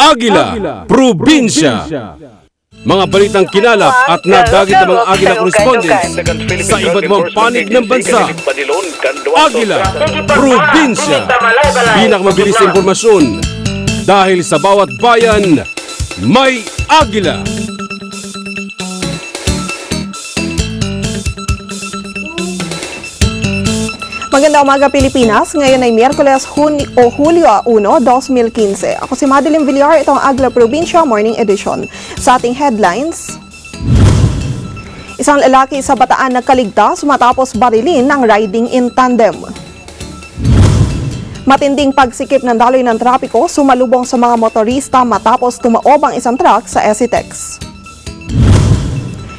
Agila, Probinsya. Mga balitang kinalap at nagdagit ng mga Agila correspondents sa iba't ibang panig ng bansa. Agila, Probinsya. Pinakamabilis na impormasyon dahil sa bawat bayan may Agila. Magandang umaga Pilipinas, ngayon ay Miyerkules Hulyo 1, 2015. Ako si Madeline Villar, ito ang Agila Probinsya Morning Edition. Sa ating headlines, isang lalaki sa Bataan nagkaligtas matapos barilin ng riding in tandem. Matinding pagsikip ng daloy ng trapiko sumalubong sa mga motorista matapos tumaob ang isang truck sa SCTEX.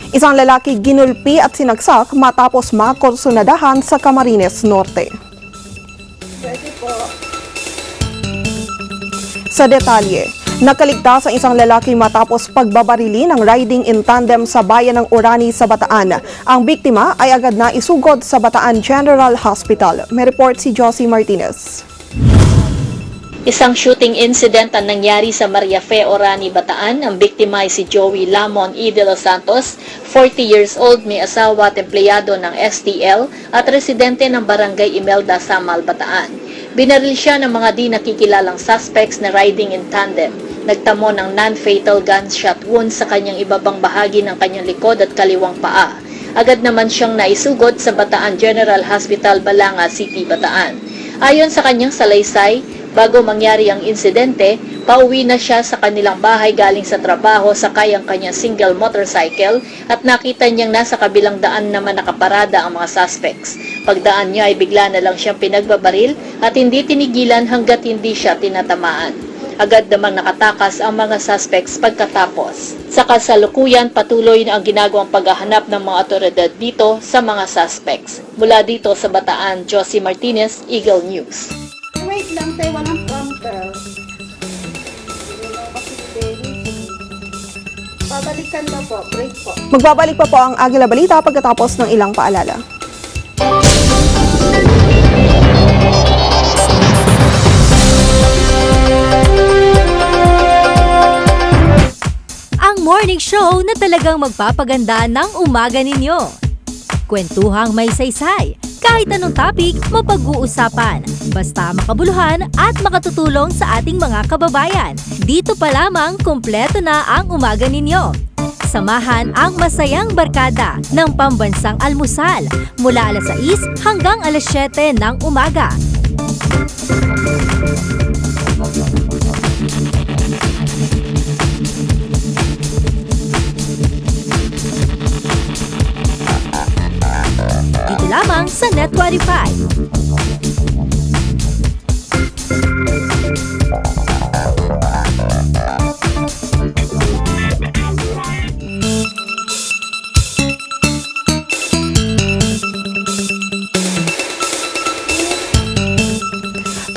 Isang lalaki ginulpi at sinagsak matapos makursunadahan sa Camarines Norte. Sa detalye, nakaligtas ang isang lalaki matapos pagbabarili ng riding in tandem sa bayan ng Orani sa Bataan. Ang biktima ay agad na isugod sa Bataan General Hospital. May report si Josie Martinez. Isang shooting incident ang nangyari sa Maria Fe, Orani, Bataan. Ang biktima ay si Joey Lamon E. de los Santos, 40 years old, may asawa at empleyado ng STL at residente ng Barangay Imelda, Samal, Bataan. Binaril siya ng mga di nakikilalang suspects na riding in tandem. Nagtamo ng non-fatal gunshot wound sa kanyang ibabang bahagi ng kanyang likod at kaliwang paa. Agad naman siyang naisugod sa Bataan General Hospital, Balanga City, Bataan. Ayon sa kanyang salaysay, bago mangyari ang insidente, pauwi na siya sa kanilang bahay galing sa trabaho sakay ang kanyang single motorcycle at nakita niyang nasa kabilang daan naman nakaparada ang mga suspects. Pagdaan niya ay bigla na lang siyang pinagbabaril at hindi tinigilan hanggat hindi siya tinatamaan. Agad namang nakatakas ang mga suspects pagkatapos. Sa kasalukuyan, patuloy na ang ginagawang paghahanap ng mga otoridad dito sa mga suspects. Mula dito sa Bataan, Josie Martinez, Eagle News. Wait lang tayo, walang prompter. Pabalikan na po, break po. Magbabalik pa po ang Agila Balita pagkatapos ng ilang paalala. Ang morning show na talagang magpapaganda ng umaga ninyo. Kwentuhang may saysay. Kahit anong topic, mapag-uusapan. Basta makabuluhan at makatutulong sa ating mga kababayan. Dito pa lamang kumpleto na ang umaga ninyo. Samahan ang masayang barkada ng pambansang almusal mula alas 6 hanggang alas 7 ng umaga. Dito lamang sa Net 25.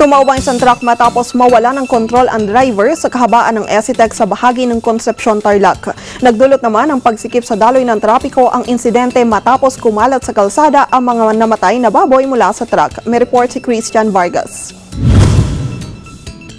Tumaob ang isang truck matapos mawala ng kontrol ang driver sa kahabaan ng SCTEX sa bahagi ng Concepcion, Tarlac. Nagdulot naman ang pagsikip sa daloy ng trapiko ang insidente matapos kumalat sa kalsada ang mga namatay na baboy mula sa truck. May report si Christian Vargas.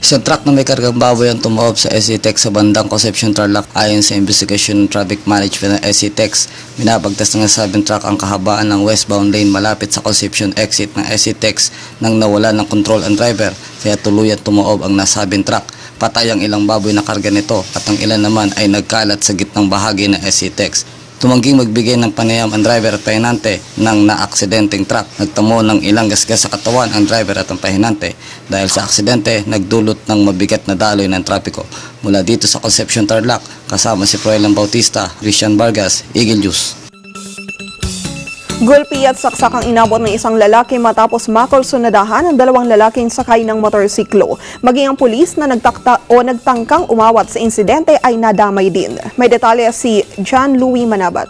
Isang truck na may kargang baboy ang tumaob sa SCTEX sa bandang Concepcion, Tarlac. Ayon sa investigation ng traffic management ng SCTEX, binabagtas ng nasabing truck ang kahabaan ng westbound lane malapit sa Concepcion exit ng SCTEX nang nawala ng control ang driver, kaya tuluyan tumaob ang nasabing truck. Patay ang ilang baboy na karga nito at ang ilan naman ay nagkalat sa gitnang bahagi ng SCTEX. Tumangging magbigay ng panayam ang driver at pahinante ng naaksidenteng truck. Nagtamo ng ilang gasgas sa katawan ang driver at ang pahinante. Dahil sa aksidente, nagdulot ng mabigat na daloy ng trapiko. Mula dito sa Concepcion, Tarlac, kasama si Froilan Bautista, Christian Vargas, Eagle News. Gulpi at saksak ang inabot ng isang lalaki matapos makursunadahan ang dalawang lalaking sakay ng motorsiklo. Maging ang pulis na nagtangkang umawat sa insidente ay nadamay din. May detalye si John Louis Manabat.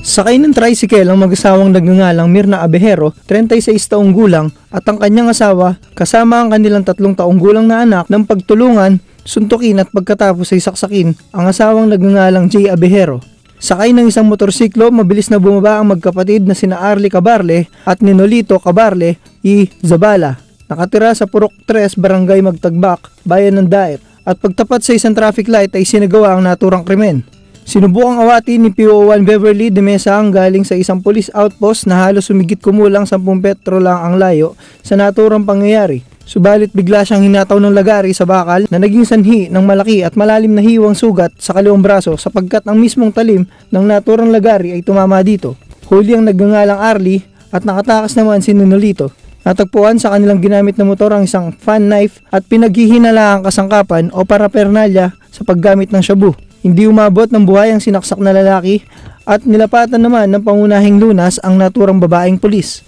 Sakay ng tricycle ang mag-asawang nagngangalang Mirna Abejero, 36 taong gulang, at ang kanyang asawa kasama ang kanilang 3 taong gulang na anak ng pagtulungan, suntukin at pagkatapos ay saksakin ang asawang nagngangalang Jay Abejero. Sakay ng isang motorsiklo, mabilis na bumaba ang magkapatid na sina Arlie Cabarle at Ninolito Cabarle y Zabala. nakatira sa Purok 3, Barangay Magtagbak, Bayan ng Daet, at pagtapat sa isang traffic light ay sinagawa ang naturang krimen. Sinubukang awatin ni PO1 Beverly de Mesa ang galing sa isang police outpost na halos sumigit kumulang 10 metro lang ang layo sa naturang pangyayari. Subalit bigla siyang hinataw ng lagari sa bakal na naging sanhi ng malaki at malalim na hiwang sugat sa kaliwang braso sapagkat ang mismong talim ng naturang lagari ay tumama dito. Huli ang nagngangalang Arlie at nakatakas naman si Nonolito. Natagpuan sa kanilang ginamit na motor ang isang fan knife at pinaghihinala ang kasangkapan o parapernalya sa paggamit ng shabu. Hindi umabot ng buhay ang sinaksak na lalaki at nilapatan naman ng pangunahing lunas ang naturang babaeng pulis.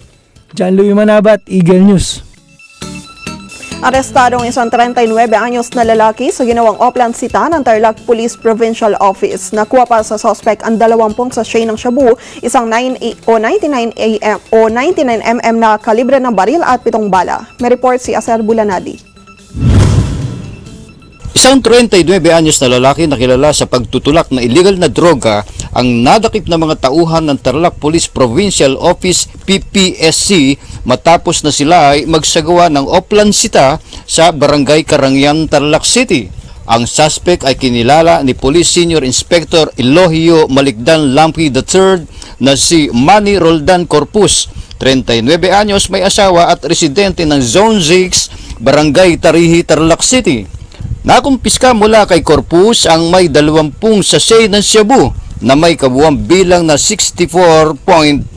John Louis Manabat, Eagle News. Arestadong isang 39 anyos na lalaki sa ginawang Oplan Sita ng Tarlac Police Provincial Office. Nakuha pa sa suspect ang 20 sachet ng shabu, isang 99 mm na kalibre ng baril at 7 bala. May report si Aser Bulanadi. Isang 39 anyos na lalaki na kilala sa pagtutulak na illegal na droga ang nadakip na mga tauhan ng Tarlac Police Provincial Office PPSC matapos na sila ay magsagawa ng Oplan Sita sa Barangay Karangyan, Tarlac City. Ang suspect ay kinilala ni Police Senior Inspector Elohio Malikdan Lampi III na si Manny Roldan Corpus, 39 anyos, may asawa at residente ng Zone 6, Barangay Tarihi, Tarlac City. Nakumpiska mula kay Corpus ang may 20 sachet ng shabu na may kabuuang bilang na 64.226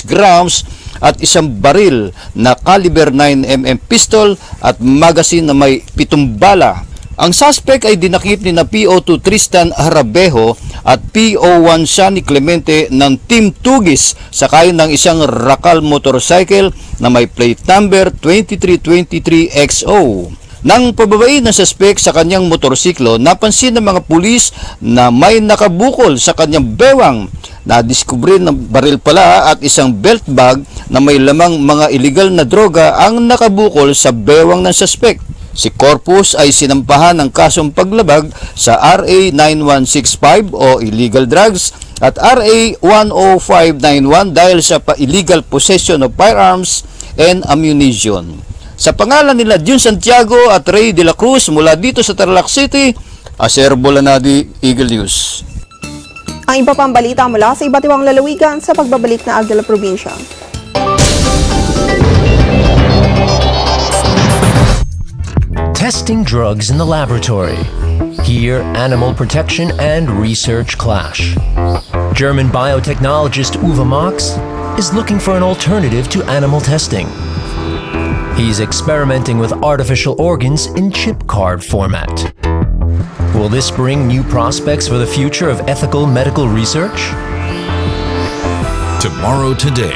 grams at isang baril na caliber 9mm pistol at magazine na may 7 bala. Ang suspect ay dinakip ni na PO2 Tristan Harabejo at PO1 Shani Clemente ng Team Tugis sakay ng isang Rakal motorcycle na may plate number 2323XO. Nang pababain ng suspect sa kanyang motorsiklo, napansin ng mga pulis na may nakabukol sa kanyang bewang. Nadiskubre ng baril pala at isang belt bag na may lamang mga illegal na droga ang nakabukol sa bewang ng suspect. Si Corpus ay sinampahan ng kasong paglabag sa RA 9165 o illegal drugs at RA 10591 dahil sa illegal possession of firearms and ammunition. Sa pangalan nila Jun Santiago at Ray de la Cruz mula dito sa Tarlac City, Aser Bulanadi, Eagle News. Ang iba pang balita mula sa iba't ibang lalawigan sa pagbabalik na Agdala Probinsya. Testing drugs in the laboratory. Here, animal protection and research clash. German biotechnologist Uwe Max is looking for an alternative to animal testing. He's experimenting with artificial organs in chip card format. Will this bring new prospects for the future of ethical medical research? Tomorrow Today.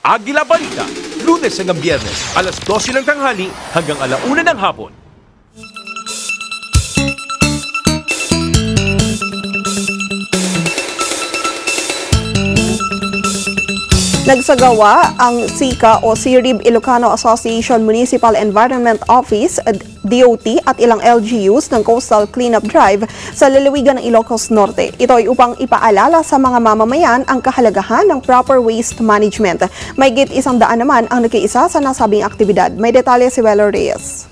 Agila Balita, Lunes hanggang Biyernes, alas 12 ng tanghali hanggang 1:00 ng hapon. Nagsagawa ang SICA o CIRIB Ilocano Association Municipal Environment Office, DOT at ilang LGUs ng Coastal Cleanup Drive sa lalawigan ng Ilocos Norte. Ito ay upang ipaalala sa mga mamamayan ang kahalagahan ng proper waste management. Mahigit 100 naman ang nakiisa sa nasabing aktibidad. May detalye si Welo Reyes.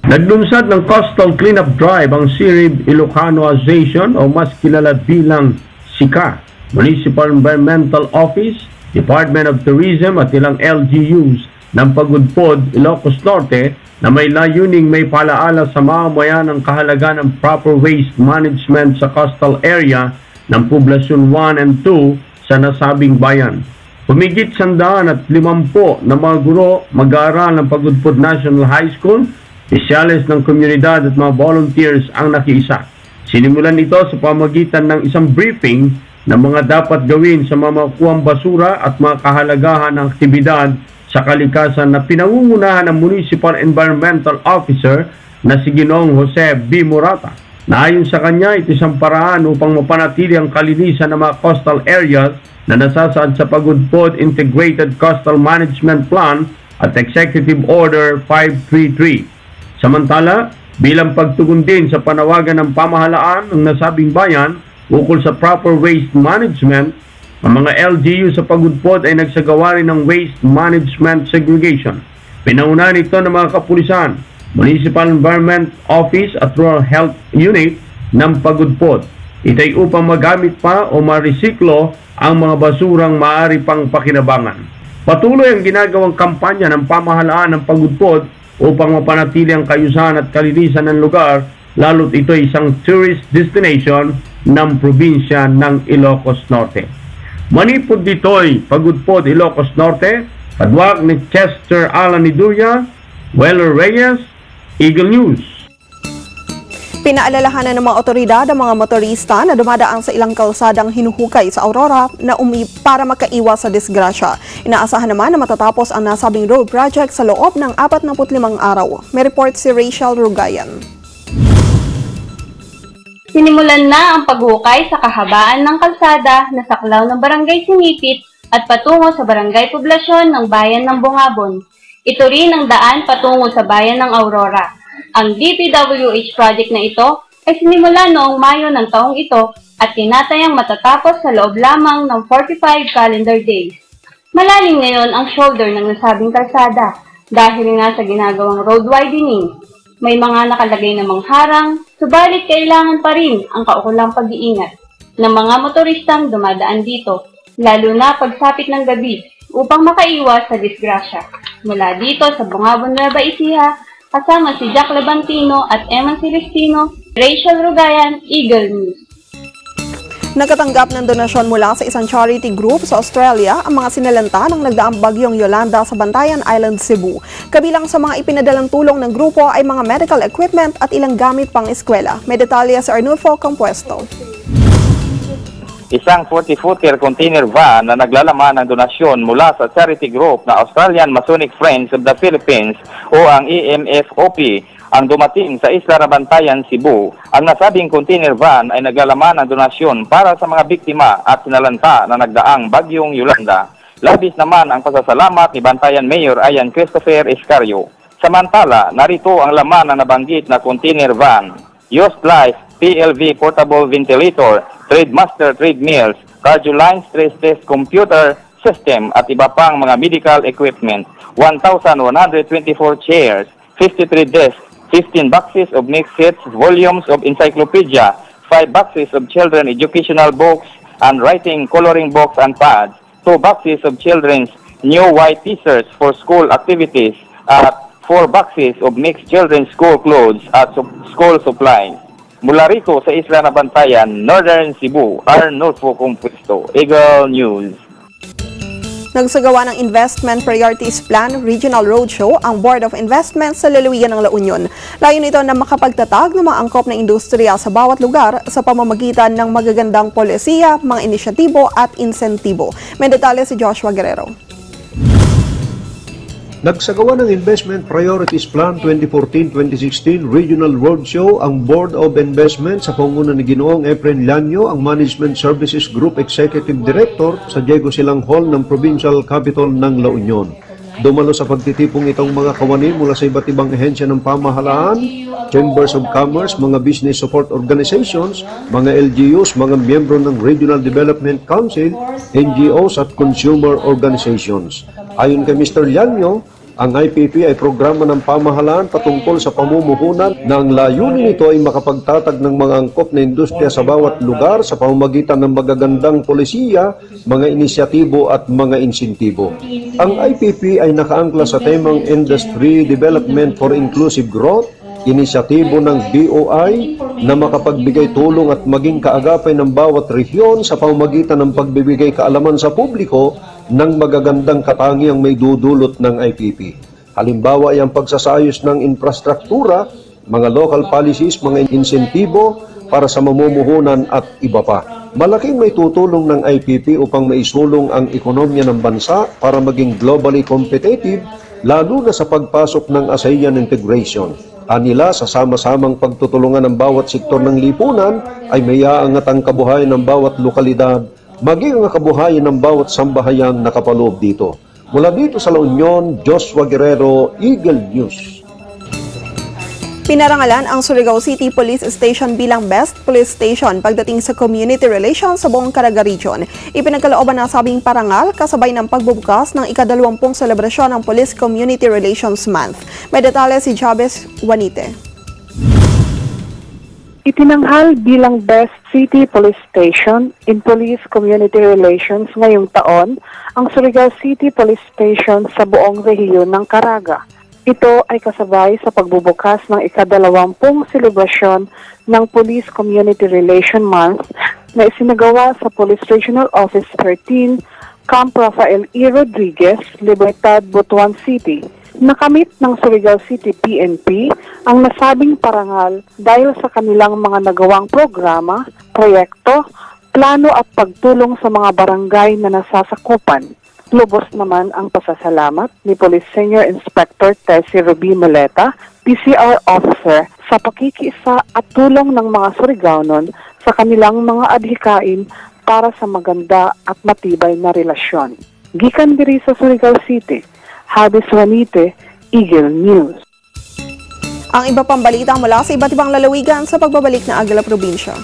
Naglunsad ng Coastal Cleanup Drive ang CIRIB Ilocano Association o mas kilala bilang SICA, Municipal Environmental Office, Department of Tourism at ilang LGUs ng Pagudpod, Ilocos Norte na may layuning may palaala sa mamamayan ang kahalagaan ng proper waste management sa coastal area ng Poblasyon 1 and 2 sa nasabing bayan. Humigit 150 na mga guro mag-aaral ng Pagudpod National High School, espesyales ng komunidad at mga volunteers ang nakiisa. Sinimulan ito sa pamagitan ng isang briefing na mga dapat gawin sa mga makukuhang basura at mga kahalagahan ng aktibidad sa kalikasan na pinangungunahan ng Municipal Environmental Officer na si Ginoong Jose B. Morata. Na ayon sa kanya, ito isang paraan upang mapanatili ang kalinisan ng mga coastal areas na nasasaad sa Pagudpod Integrated Coastal Management Plan at Executive Order 533. Samantala, bilang pagtugon din sa panawagan ng pamahalaan ng nasabing bayan ukol sa proper waste management, Ang mga LGU sa Pagudpod ay nagsagawa rin ng waste management segregation. Pinaunahan ito ng mga kapulisan, Municipal Environment Office at Rural Health Unit ng Pagudpod. Ito ay upang magamit pa o marisiklo ang mga basurang maaari pang pakinabangan. Patuloy ang ginagawang kampanya ng pamahalaan ng Pagudpod upang mapanatili ang kayusan at kalinisan ng lugar, lalo't ito ay isang tourist destination ng probinsya ng Ilocos Norte. Manipod dito'y Pagudpod, Ilocos Norte, Padwak ni Chester Alan Niduria, Weller Reyes, Eagle News. Pinaalalahanan ng mga otoridad ang mga motorista na dumadaan sa ilang kalsadang hinuhukay sa Aurora na para makaiwas sa disgrasya. Inaasahan naman na matatapos ang nasabing road project sa loob ng 45 araw. May report si Rachel Rugayan. Sinimulan na ang paghukay sa kahabaan ng kalsada na saklaw ng Barangay Singipit at patungo sa Barangay Poblasyon ng Bayan ng Bungabon. Ito rin ang daan patungo sa Bayan ng Aurora. Ang DPWH project na ito ay sinimula noong Mayo ng taong ito at tinatayang matatapos sa loob lamang ng 45 calendar days. Malalim ngayon ang shoulder ng nasabing kalsada dahil nga sa ginagawang road widening. May mga nakalagay namang harang, subalit kailangan pa rin ang kaukulang pag-iingat ng mga motoristang dumadaan dito, lalo na pagsapit ng gabi upang makaiwas sa disgrasya. Mula dito sa Bungabon, Nueva Ecija, kasama si Jack Levantino at Eman Celestino, Rachel Rugayan, Eagle News. Nagkatanggap ng donasyon mula sa isang charity group sa Australia ang mga sinalanta ng nagdaang bagyong Yolanda sa Bantayan Island, Cebu. Kabilang sa mga ipinadalang tulong ng grupo ay mga medical equipment at ilang gamit pang eskwela. May detalye sa Arnulfo Compuesto. Isang 40-footer container van na naglalaman ng donasyon mula sa charity group na Australian Masonic Friends of the Philippines o ang EMFOP ang dumating sa Isla Bantayan, Cebu. Ang nasabing container van ay naglalaman ng donasyon para sa mga biktima at sinalanta na nagdaang bagyong Yolanda. Labis naman ang pasasalamat ni Bantayan Mayor Ian Christopher Escario. Samantala, narito ang laman na nabanggit na container van: Used Life, PLV Portable Ventilator, Trademaster Treadmills, Cardiolines Stress Test Computer System at iba pang mga medical equipment, 1,124 chairs, 53 desks, 15 boxes of mixed sets, volumes of encyclopedia, 5 boxes of children educational books and writing coloring books and pads, 2 boxes of children's new white t-shirts for school activities, at 4 boxes of mixed children's school clothes at school supplies. Mula rito sa Isla na Bantayan, Northern Cebu, Arnulfo Compuesto, Eagle News. Nagsagawa ng Investment Priorities Plan Regional Roadshow ang Board of Investments sa lalawigan ng La Union. Layo nito na makapagtatag ng mga angkop na industriya sa bawat lugar sa pamamagitan ng magagandang polisiya, mga inisyatibo at insentibo. May detalye si Joshua Guerrero. Nagsagawa ng Investment Priorities Plan 2014-2016 Regional Roadshow ang Board of Investment sa pangunguna ni Ginoong Efren Lanyo, ang Management Services Group Executive Director sa Diego Silang Hall ng Provincial Capital ng La Union. Dumalo sa pagtitipong itong mga kawani mula sa iba't ibang ehensya ng pamahalaan, Chambers of Commerce, mga business support organizations, mga LGUs, mga miyembro ng Regional Development Council, NGOs at consumer organizations. Ayon kay Mr. Lanyo, ang IPP ay programa ng pamahalaan patungkol sa pamumuhunan na ang layunin nito ay makapagtatag ng mga angkop na industriya sa bawat lugar sa pamamagitan ng magagandang polisiya, mga inisyatibo at mga insentibo. Ang IPP ay nakaangkla sa temang Industry Development for Inclusive Growth, inisyatibo ng BOI na makapagbigay tulong at maging kaagapay ng bawat rehiyon sa pamamagitan ng pagbibigay kaalaman sa publiko ng magagandang katangiang may dudulot ng IPP. Halimbawa ay ang pagsasayos ng infrastruktura, mga local policies, mga insentibo para sa mamumuhunan at iba pa. Malaking may tutulong ng IPP upang maisulong ang ekonomiya ng bansa para maging globally competitive, lalo na sa pagpasok ng ASEAN integration. Anila, sa sama-samang pagtutulungan ng bawat sektor ng lipunan ay may aangat ang kabuhayan ng bawat lokalidad, maging ang kabuhayan ng bawat sambahayan na kapaloob dito. Mula dito sa La Union, Joshua Guerrero, Eagle News. Pinarangalan ang Surigao City Police Station bilang Best Police Station pagdating sa community relations sa buong Caraga Region. Ipinagkalooban ng sabing parangal kasabay ng pagbubukas ng ika-20 selebrasyon ng Police Community Relations Month. May detalye si Jabez Juanite. Itinanghal bilang Best City Police Station in Police Community Relations ngayong taon ang Surigao City Police Station sa buong rehiyon ng Caraga. Ito ay kasabay sa pagbubukas ng ika-20 selebrasyon ng Police Community Relation Month na isinagawa sa Police Regional Office 13, Camp Rafael E. Rodriguez, Libertad, Butuan City. Nakamit ng Surigao City PNP ang nasabing parangal dahil sa kanilang mga nagawang programa, proyekto, plano at pagtulong sa mga barangay na nasasakupan. Lubos naman ang pasasalamat ni Police Senior Inspector Tessie Ruby Meleta, PCR Officer, sa pakikiisa at tulong ng mga Surigaonon sa kanilang mga adhikain para sa maganda at matibay na relasyon. Gikan diri sa Surigao City, Jabez Juanite, Eagle News. Ang iba pang balita mula sa iba't ibang lalawigan sa pagbabalik na Agila Probinsya.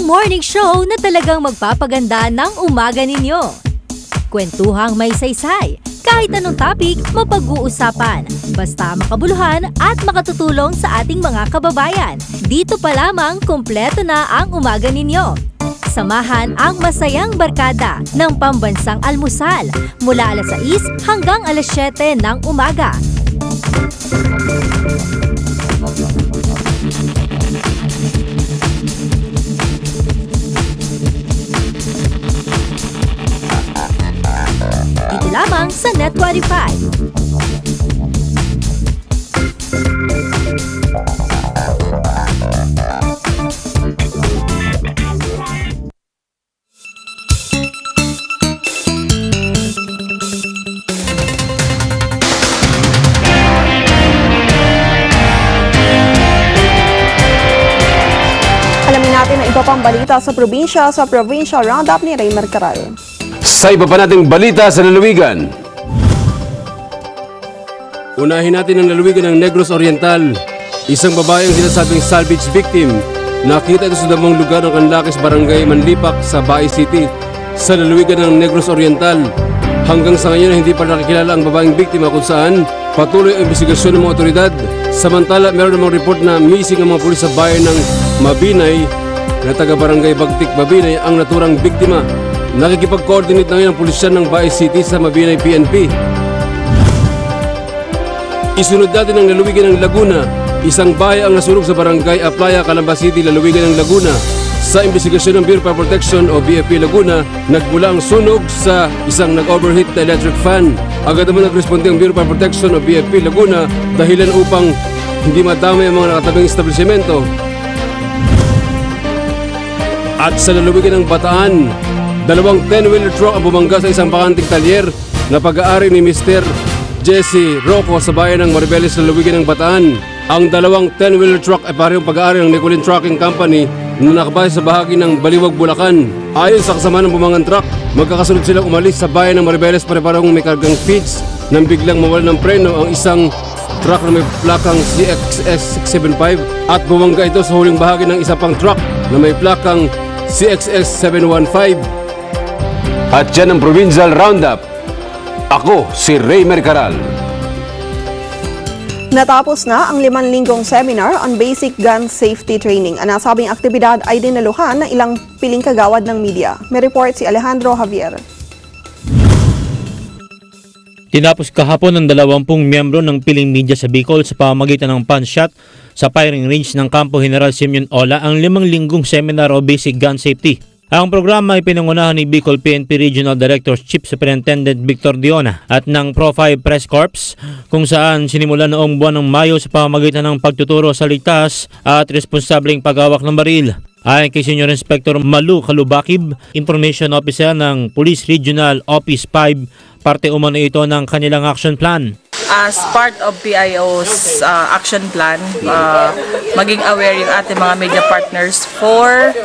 Morning show na talagang magpapaganda ng umaga ninyo. Kwentuhang may saysay, kahit anong topic mapag-uusapan, basta makabuluhan at makatutulong sa ating mga kababayan. Dito pa lamang kumpleto na ang umaga ninyo. Samahan ang masayang barkada ng pambansang almusal mula alas 6 hanggang alas 7 ng umaga. Dito lamang sa Net 25. Alamin natin ang iba pang balita sa probinsya sa Provincial Roundup ni Raymer Caral. Sa iba pa nating balita sa lalawigan. Unahin natin ang lalawigan ng Negros Oriental. Isang babae ang sinasabing salvage victim. Nakita ito sa damang lugar ng Canlaques Barangay Manlipak sa Baay City sa lalawigan ng Negros Oriental. Hanggang sa ngayon hindi pa nakikilala ang babaeng biktima kung saan patuloy ang investigasyon ng mga otoridad. Samantala meron namang report na missing ang mga pulis sa bayan ng Mabinay na taga-barangay Bagtik Mabinay ang naturang biktima. Nakikipag-coordinate na ngayon ang pulisyan ng Baay City sa Mabinay PNP. Isunod natin ang lalawigan ng Laguna. Isang bahay ang nasunog sa barangay Aplaya, Calamba City, lalawigan ng Laguna. Sa investigasyon ng Bureau of Fire Protection o BFP Laguna, nagmula ang sunog sa isang nag-overheat na electric fan. Agad naman nagresponde ang Bureau of Fire Protection o BFP Laguna dahilan upang hindi madamay ang mga nakatabing establishmento. At sa lalawigan ng Bataan, dalawang 10-wheeler truck ang bumangga sa isang bakanting talyer na pag-aari ni Mr. Jesse Rocco sa bayan ng Maribeles sa lalawigan ng Bataan. Ang dalawang 10-wheeler truck ay parehong pag-aari ng Nicolin Trucking Company na nakabase sa bahagi ng Baliwag, Bulacan. Ayon sa kasama ng bumangang truck, magkakasunod silang umalis sa bayan ng Maribeles pare-parehong may kargang feeds nang biglang mawala ng preno ang isang truck na may plakang CXS675 at bumangga ito sa huling bahagi ng isa pang truck na may plakang CXS715. At yan ang Provincial Roundup. Ako si Raymer Caral. Natapos na ang 5 linggong seminar on basic gun safety training. Ang nasabing aktibidad ay dinaluhan ng ilang piling kagawad ng media. May report si Alejandro Javier. Tinapos kahapon ng 20 miyembro ng piling media sa Bicol sa pamamagitan ng punshot sa firing range ng Campo General Simeon Ola ang 5 linggong seminar o basic gun safety. Ang programa ay pinangunahan ni Bicol PNP Regional Director Chief Superintendent Victor Diona at ng Pro5 Press Corps kung saan sinimula noong buwan ng Mayo sa pamamagitan ng pagtuturo sa ligtas at responsableng paghawak ng baril. Ayon kay Senior Inspector Malu Kalubakib, Information Officer ng Police Regional Office 5, parte umano ito ng kanilang action plan. As part of PIO's action plan, maging aware yung ating mga media partners for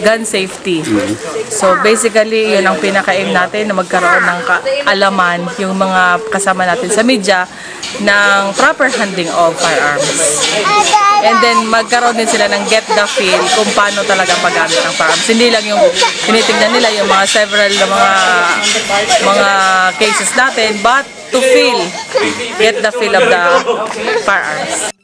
gun safety. So basically, yun ang pinaka-aim natin na magkaroon ng kaalaman yung mga kasama natin sa media ng proper handling of firearms. And then magkaroon din sila ng get the feel kung paano talaga paggamit ng firearms. Hindi lang yung tinitingnan nila yung mga several na mga cases natin, but to get the feel of the firearms.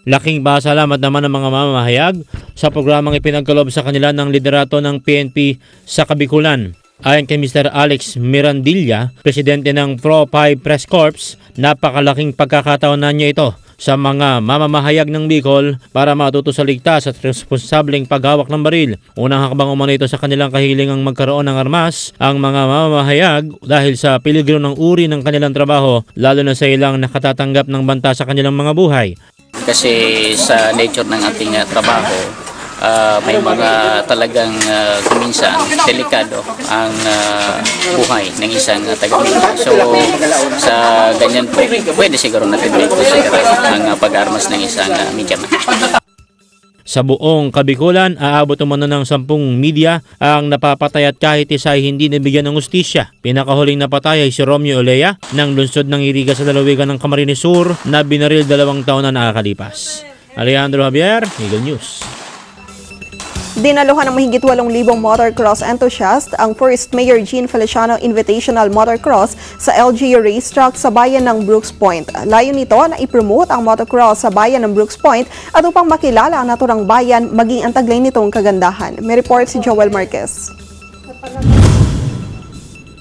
Laking pasalamat naman ng mga mamamahayag sa programang ipinagkaloob sa kanila ng liderato ng PNP sa Kabikulan. Ayon kay Mr. Alex Mirandilla, presidente ng Pro-5 Press Corps, napakalaking pagkakataon na niya ito sa mga mamamahayag ng Bicol para matuto sa ligtas at responsableng paghawak ng baril. Unang hakbang umano ito sa kanilang kahilingang magkaroon ng armas ang mga mamamahayag dahil sa peligro ng uri ng kanilang trabaho, lalo na sa ilang nakatatanggap ng banta sa kanilang mga buhay. Kasi sa nature ng ating trabaho, may mga talagang kuminsan delikado ang buhay ng isang taga-media. So sa ganyan po, pwede siguro natin consider ang pag-armas ng isang media man. Sa buong Kabikulan, aabot umano ng 10 media ang napapatay at kahit isa ay hindi nabigyan ng hustisya. Pinakahuling napatay ay si Romeo Olea ng lungsod ng Iriga sa lalawigan ng Camarines Sur na binaril 2 taon na nakakalipas. Alejandro Javier, Eagle News. Dinaluhan ng mahigit 8,000 motocross enthusiast ang first Mayor Jean Feliciano Invitational Motocross sa LGU Racetrack sa bayan ng Brooks Point. Layo nito na ipromote ang motocross sa bayan ng Brooks Point at upang makilala ang naturang bayan maging ang taglay nitong kagandahan. May report si Joel Marquez.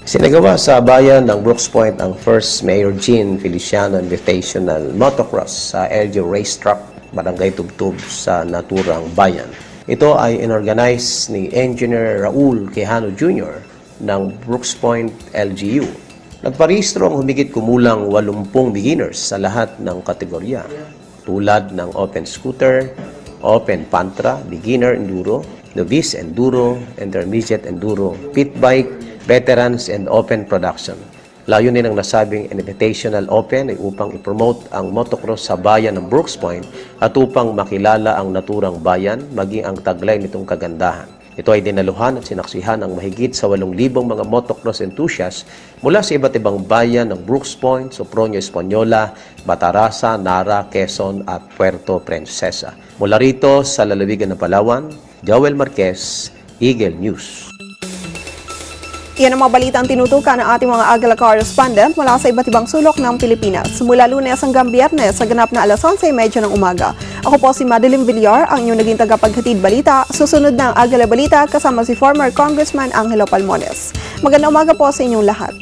Sinagawa sa bayan ng Brooks Point ang first Mayor Jean Feliciano Invitational Motocross sa LGU Racetrack, Barangay Tubtub sa naturang bayan. Ito ay inorganize ni Engineer Raul Quijano Jr. ng Brooks Point LGU. Nagparehistro ang humigit kumulang 80 beginners sa lahat ng kategorya, tulad ng Open Scooter, Open Pantra, Beginner Enduro, Novice Enduro, Intermediate Enduro, Pit Bike, Veterans, and Open Production. Layunin ng nasabing Invitational Open ay upang ipromote ang motocross sa bayan ng Brooks Point at upang makilala ang naturang bayan maging ang taglay nitong kagandahan. Ito ay dinaluhan at sinaksihan ang mahigit sa 8,000 mga motocross enthusiasts mula sa iba't ibang bayan ng Brooks Point, Sopronio Española, Batarasa, Nara, Quezon at Puerto Princesa. Mula rito sa lalawigan ng Palawan, Joel Marquez, Eagle News. Iyan ang mga balitang tinutukan ng ating mga Agila correspondent mula sa iba't ibang sulok ng Pilipinas. Mula Lunes hanggang Biyernes sa ganap na 11:30 ng umaga. Ako po si Madeline Villar, ang inyong naging tagapaghatid balita. Susunod na ang Agila Balita kasama si former Congressman Angelo Palmones. Magandang umaga po sa inyong lahat.